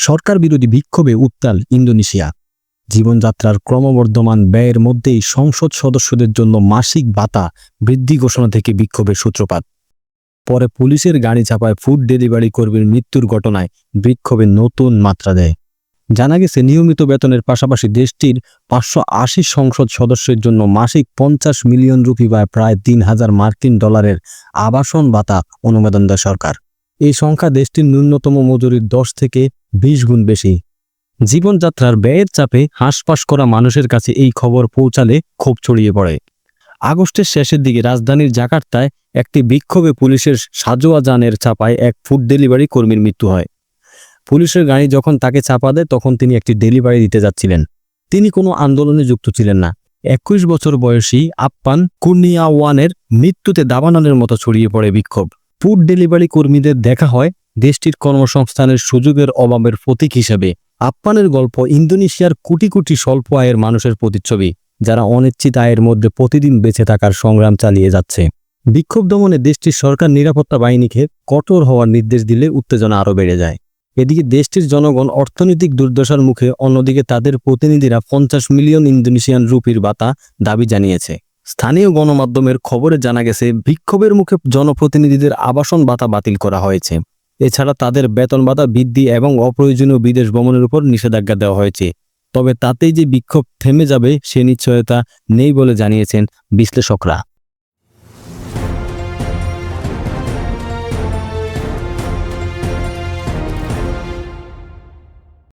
সরকার বিরোধী বিক্ষোভে উত্তাল ইন্দোনেশিয়া। জীবনযাত্রার ক্রমবর্ধমান ব্যয়ের মধ্যেই সংসদ সদস্যদের জন্য মাসিক ভাতা বৃদ্ধি ঘোষণা থেকে বিক্ষোভের সূত্রপাত। পরে পুলিশের গাড়ি চাপায় ফুড ডেলিভারি কর্মীর মৃত্যুর ঘটনায় বিক্ষোভে নতুন মাত্রা দেয়। জানা গেছে, নিয়মিত বেতনের পাশাপাশি দেশটির 580 সংসদ সদস্যের জন্য মাসিক 50 মিলিয়ন রুপি বা প্রায় 3000 মার্কিন ডলারের আবাসন ভাতা অনুমোদন দেয় সরকার। এই সংখ্যা দেশটির ন্যূনতম মজুরির 10 থেকে 20 গুণ বেশি। জীবনযাত্রার ব্যয়ের চাপে হাঁসফাঁস করা মানুষের কাছে এই খবর পৌঁছালে ক্ষোভ ছড়িয়ে পড়ে। আগস্টের শেষের দিকে রাজধানীর জাকার্তায় একটি বিক্ষোভে পুলিশের সাজোয়া যানের চাপায় এক ফুড ডেলিভারি কর্মীর মৃত্যু হয়। পুলিশের গাড়ি যখন তাকে চাপা দেয় তখন তিনি একটি ডেলিভারি দিতে যাচ্ছিলেন। তিনি কোনো আন্দোলনে যুক্ত ছিলেন না। 21 বছর বয়সী আপ্পান কুর্নিয়াওয়ানের মৃত্যুতে দাবানলের মতো ছড়িয়ে পড়ে বিক্ষোভ। ফুড ডেলিভারি কর্মীদের দেখা হয় দেশটির কর্মসংস্থানের সুযোগের অভাবের প্রতীক হিসেবে। আপ্পানের গল্প ইন্দোনেশিয়ার কোটি কোটি স্বল্প আয়ের মানুষের প্রতিচ্ছবি, যারা অনিশ্চিত আয়ের মধ্যে প্রতিদিন বেঁচে থাকার সংগ্রাম চালিয়ে যাচ্ছে। বিক্ষোভ দমনে দেশটির সরকার নিরাপত্তা বাহিনীকে কঠোর হওয়ার নির্দেশ দিলে উত্তেজনা আরও বেড়ে যায়। এদিকে দেশটির জনগণ অর্থনৈতিক দুর্দশার মুখে, অন্যদিকে তাদের প্রতিনিধিরা 50 মিলিয়ন ইন্দোনেশিয়ান রুপির ভাতা দাবি জানিয়েছে। স্থানীয় গণমাধ্যমের খবরে জানা গেছে, বিক্ষোভের মুখে জনপ্রতিনিধিদের আবাসন ভাতা বাতিল করা হয়েছে। এছাড়া তাদের বেতন ভাতা বৃদ্ধি এবং অপ্রয়োজনীয় বিদেশ ভ্রমণের উপর নিষেধাজ্ঞা দেওয়া হয়েছে। তবে তাতেই যে বিক্ষোভ থেমে যাবে সে নিশ্চয়তা নেই বলে জানিয়েছেন বিশ্লেষকরা।